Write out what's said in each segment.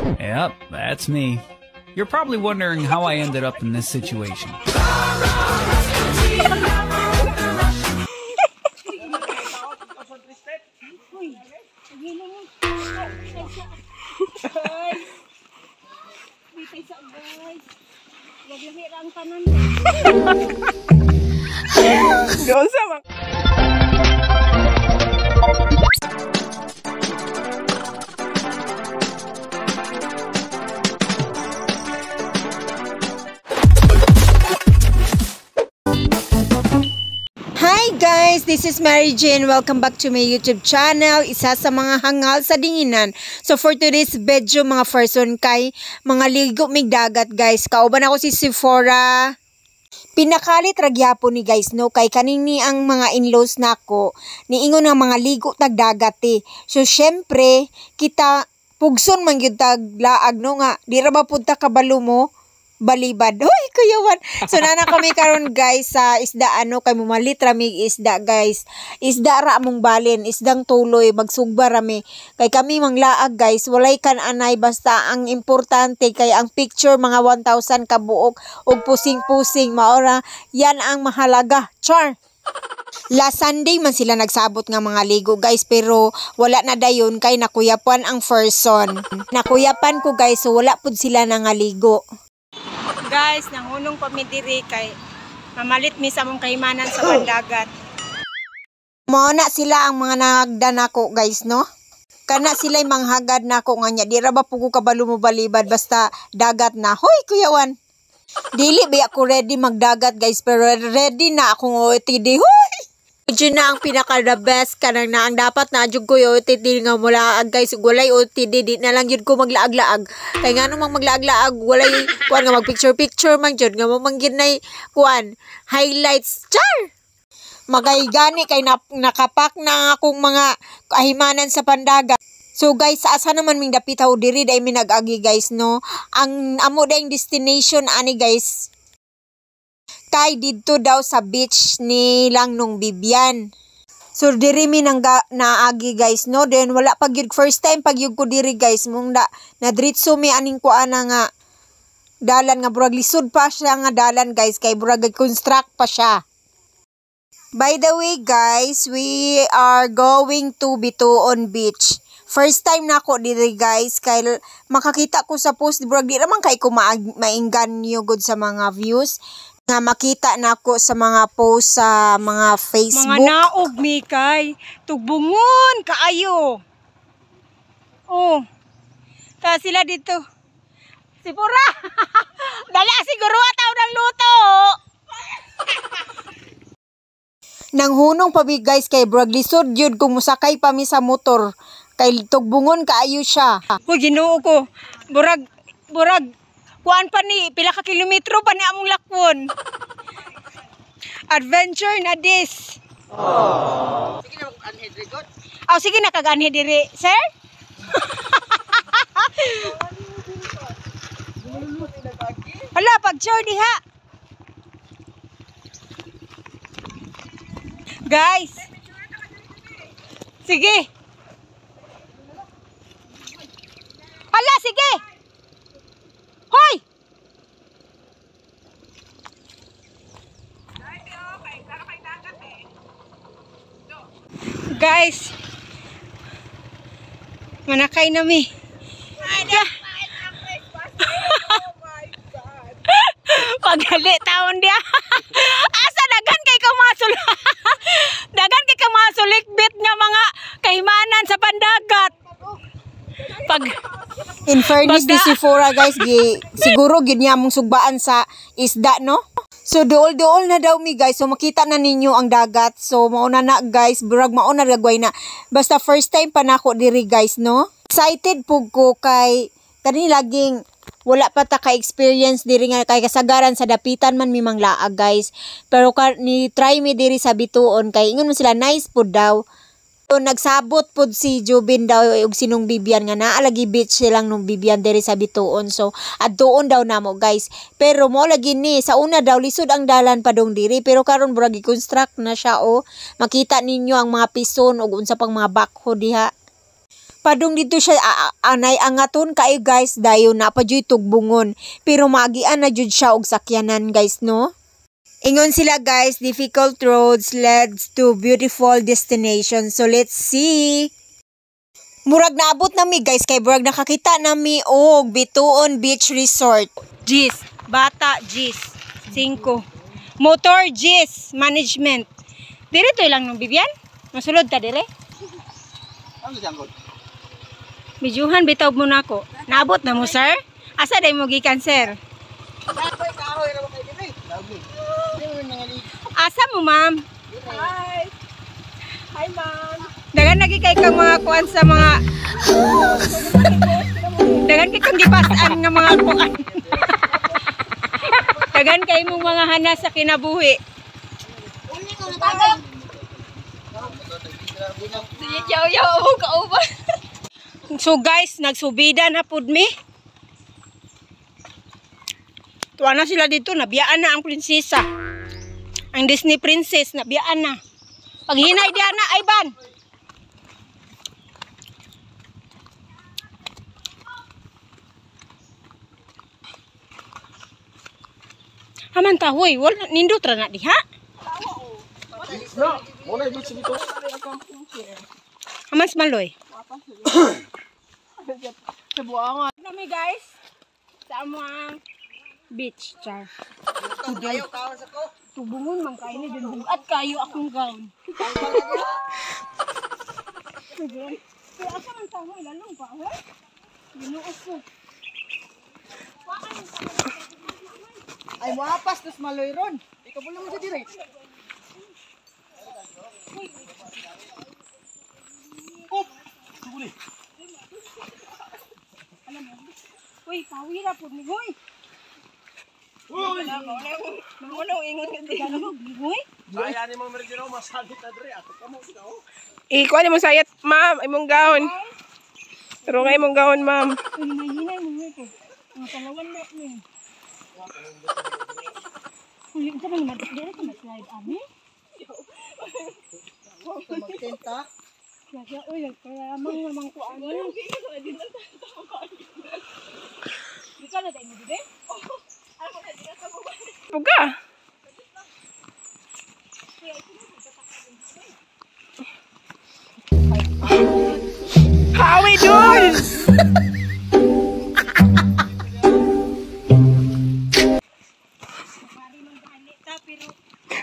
Yep, that's me. You're probably wondering how I ended up in this situation. Hi guys, this is Mary Jane. Welcome back to my YouTube channel. Isa sa mga hangal sa dinginan. So for today's video mga person kay mga ligo mig dagat guys. Kauban ako si Sephora. Pinakalit ragyapon ni guys no kay kanini ang mga in-laws nako niingon nga mga ligo tag dagat eh. So syempre kita pugson man gyud tag laag no nga di ra ba punta kabalo mo balibad. Hoy, kuyawan. So nana kami karon guys sa isda ano kay mumalit rami isda guys. Isda ra mong balin, isdang tuloy magsugba rami. Kay kami manglaag guys, walay kan anay basta ang importante kay ang picture mga 1,000 ka buok ug pusing-pusing maora yan ang mahalaga. Char. Last Sunday man sila nagsabot nga mga ligo guys pero wala na dayon kay nakuyapan ang person. Nakuyapan ko guys so wala pud sila nangaligo. Guys, nangunong kami diri kay mamalit mi sa among kahimanan sa pandagat. Mao na sila ang mga nagdan nako guys no. Kana sila'y manghagad nako nga nya di ra ba pugo kabalo mo balibad basta dagat na. Hoy kuyawan. Dili ba ako ready magdagat guys pero ready na akong OOTD. Hoy. Diyan na ang pinaka the best kanang na ang dapat na jud ko OOTD nga mula guys walay OOTD di na lang jud ko maglaag-laag. Kay ngano mang maglaag-laag walay kuan nga mag picture man jud nga mamanggid nay kuan highlights char. Magaygani kay nakapak na akong mga kahimanan sa pandagat. So guys, asa naman ming dapitaw diri day mi nag-agi guys no. Ang amo dayong destination ani guys. Kay dito daw sa beach ni Langnong Bibian. So diri mi nang naagi guys no. Then wala pag yun first time pag yun ko diri guys mong na diretso mi aning kuana nga dalan nga burag lisod pa siya nga dalan guys kay burag construct pa siya. By the way guys, we are going to Bituon Beach. First time na ako diri guys kay makakita ko sa post burag di naman kay ko mainganyo good sa mga views nga makita na ako sa mga post sa mga Facebook. Mga naog mi kay tugbungon kaayo. Oh. Ta sila dito. Sephora. Dali siguro taw ng luto. Nang hunong pa guys kay burag lisod jud kung musakay pa mi sa motor. Kay tugbungon kaayo siya. Hoy Ginoo ko. Burag kuan pa ni pila ka kilometro pa ni among lakwon. Adventure na this. Oh. Sige na mag-anhead regot. Oh, sige na kag-anhead diri, sir. Hala, pag-sure diha. Guys. Sige. Hala, sige. Hoy! Guys. Manakay na mi. Pagali taon dia. Asa dagan kay kamasul. Dagan kay kamasulikbit nga mga kahimanan sa pandagat. Pag in fairness di Sephora guys, siguro gid niya mong sugbaan sa isda no. So dool na daw mi guys. So makita na ninyo ang dagat. So mauna na guys, burag mauna ragway na. Basta first time pa nako diri guys no. Excited pug ko kay kani laging wala pa ta ka-experience diri nga kay kasagaran sa dapitan man mi manglaag guys. Pero ni try mi diri sa Bituon kay ingon mo sila nice pud daw. So, nagsabot pod si Jubin daw ug sinong Bibian nga naalagi beach silang nung Bibian diri sa Bituon. So adtuon daw namo guys. Pero mo lagi ni sa una daw lisod ang dalan padong diri pero karon burag i-construct na siya oh. Makita ninyo ang mga pison ug unsa pang mga backhoe diha. Padung dito siya anay angaton kay guys dayon na pa jud tugbungon. Pero magian na jud siya og sakyanan guys no. Ingon sila guys, difficult roads leads to beautiful destination. So let's see. Murag naabot nami guys kay murag nakakita nami og Bituon Beach Resort. Gis, bata Gis, 5. Motor Gis, management. Dito lang nung Bibian. Masulod ta dire. Ano jangkot? Bijuhan bitaw mo nako. Naabot na mo sir? Asa day mo gikan sir? Kahoy ra kay dire. Lagi. Asa mo ma'am? Hi. Hi ma'am. Dagan lagi kay kang mga kuan sa mga dagan kay kang gipas-an nga mga kuan. Dagan kay mong mga hana sa kinabuhi. So guys, nagsubida na pud mi. Tuwa na sila dito, nabiyaan na ang prinsesa. Ang Disney princess, nabiyaan na. Pag hinay diyan na, Ivan. Haman tahoy, wala nindot ra na diha. No, muna yung beach dito. Haman smaloy. Sebuangan. Kami guys, sa amang beach char. Ayaw kaon sa ko. Tubungon man kayo ni din bugat kayo akong gown. Sige. Kaya asa man tahoy lalong pa, ha? Ginuos ko. Ay moapas tas maloy ron. Ikaw pala mo sa dire. Op. Suguli. Uy, pawira po ni Goy. Uy. Mangunaw ingon ka din. Goy? Kaya ni mo meredino masalit na dire ato kamo sila oh. Ikuha mo sayat, ma'am. Imong gawon. Pero nga imong gawon, ma'am. Hinay mo ko. Ang talawan na ni. Huli ka bang madira ka ma-slide ami? Magtenta. Kaya uy, kaya mang ko ano. Di ka na tayo mo dibe? Puga. Hawi dun!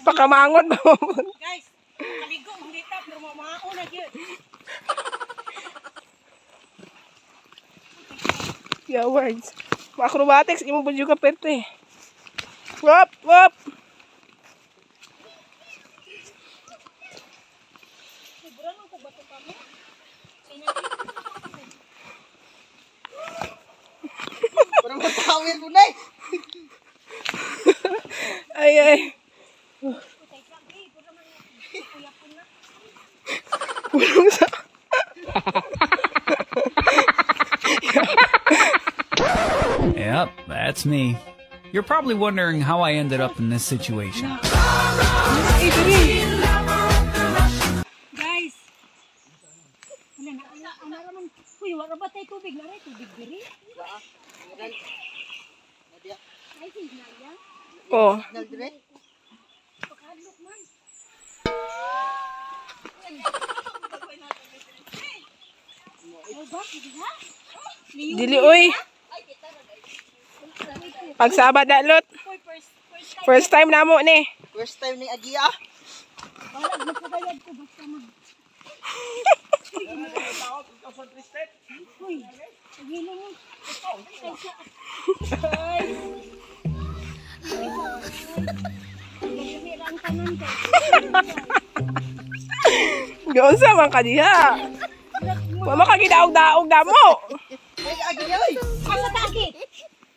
Pakamangon ba mo? Guys, kaligo mo dito pero mamao na gyud. Yeah, words. Acrobatics, imong budyo ka perte. Wop, wop! Parang magpawin mo na eh. Ay, ay. Pulong sa... Yep, that's me. You're probably wondering how I ended up in this situation. Guys. Ana raman. Uy, wala ba tay tubig na rin? Tubig diri? Ay, signal ya. Oh. Nagdire. Pakadlok man. Ay, bakit ha? Dili, oy. Pagsabad na, Lot. First time na mo, ni. First time ni Agia. Balag mo sa bayad ko basta man. Uy, pagilo mo. Ay. Nagmirang tanan ko. Gawin sa mga kadiha. Mama kagidaog-daog na mo. Ay Agia oy. Asa tagi?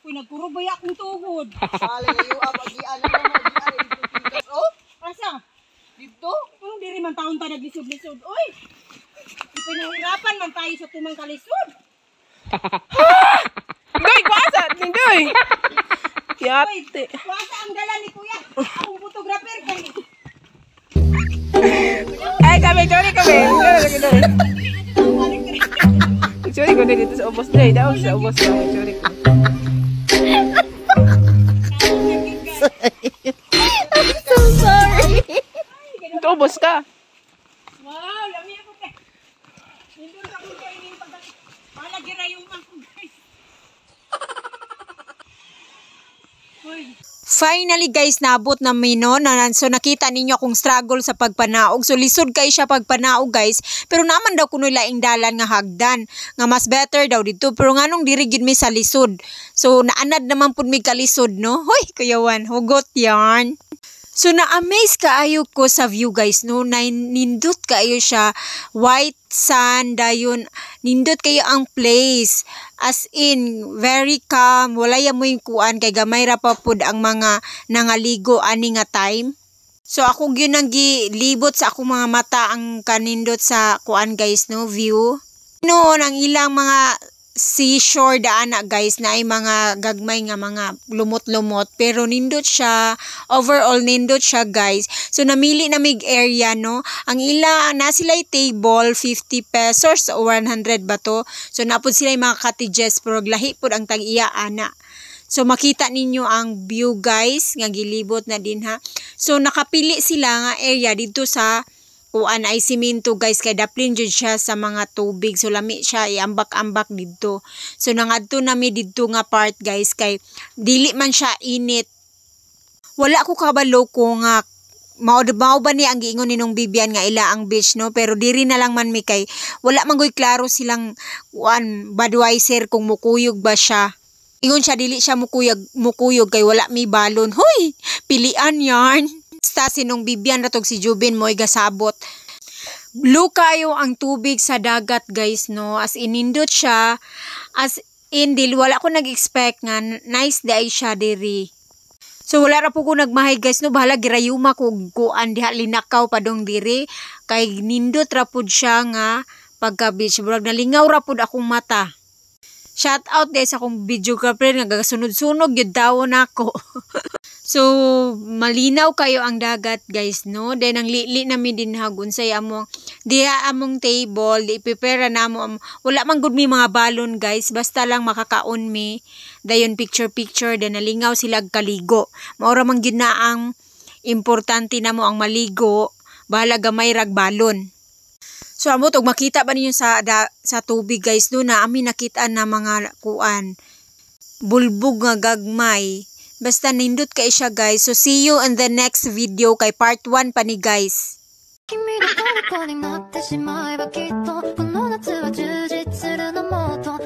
Uy, nagkurubay akong tuhod. Sala na yung Agia na mo Agia. Oh, Asa? dito. Anong diri man taon pa naglisod-lisod? Uy! Pinahirapan man tayo sa tumang kalisod. Doy, kuasa. Doy. Yate. Wasa ang dala ni Kuya. Akong photographer kay. Ay, kami, Jory kami. Sorry dito sa ubos day. Daw sa ubos ka. Sorry. So sorry. Ito ubos ka. Wow, lami ako kay. Nindot ako kay ning pag palagi ra yung ako guys. Finally guys, naabot namin no. So nakita ninyo akong struggle sa pagpanaog. So lisod kay siya pagpanaog guys. Pero naman daw kuno laing dalan nga hagdan. Nga mas better daw dito. Pero nganong diri gid mi sa lisod. So naanad naman pud mi kalisod no. Hoy, kuyawan, hugot yan. So na-amaze kaayo ko sa view guys no. Nindot kaayo siya. White sand dayon. Nindot kayo ang place. As in, very calm. Wala ya mo yung kuan. Kay gamay ra pa pud ang mga nangaligo ani nga time. So ako gyud nang gilibot sa akong mga mata ang kanindot sa kuan guys no. View. Noon ang ilang mga seashore daan na guys na ay mga gagmay nga mga lumot-lumot pero nindot siya, overall nindot siya guys. So namili na mig area no. Ang ila na sila'y table 50 pesos o 100 ba to. So napod sila mga cottages pero lahi pod ang tag-iya ana. So makita ninyo ang view guys nga gilibot na din ha. So nakapili sila nga area dito sa kuan ay simento guys kay daplin jud siya sa mga tubig so lami siya iambak-ambak didto. So nangadto nami didto nga part guys kay dili man siya init. Wala ko kabalo ko nga mao ba ni ang giingon ninong Bibian nga ila ang beach no pero diri na lang man mi kay wala man goy klaro silang kuan Budweiser kung mukuyog ba siya. Ingon siya dili siya mukuyog kay wala mi balon. Hoy, pilian yarn. Basta sinong Bibian ratog si Jubin mo'y gasabot. Blue kayo ang tubig sa dagat guys no. As inindot siya. As in wala ko nag-expect nga nice day siya diri. So wala ra po ko nagmahay guys no. Bahala girayuma ko kuan diha linakaw padong diri. Kay nindot ra pud siya nga pagka beach. Burag nalingaw ra pud akong mata. Shout out guys akong videographer nga gagasunod-sunog yun daw nako. So malinaw kayo ang dagat guys no. Then ang li nami din hagun say among diha among table di prepare na mo wala man gud mi mga balon guys basta lang makakaon mi. Dayon picture then nalingaw sila kaligo. Maura man gyud na ang importante na mo ang maligo. Bahala gamay rag balon. So amo og makita ba ninyo sa tubig guys no na ami nakita na mga kuan bulbog nga gagmay. Basta nindot kay siya guys. So see you in the next video kay part 1 pa ni guys. 君の虜になってしまえばきっとこの夏は充実するのもっと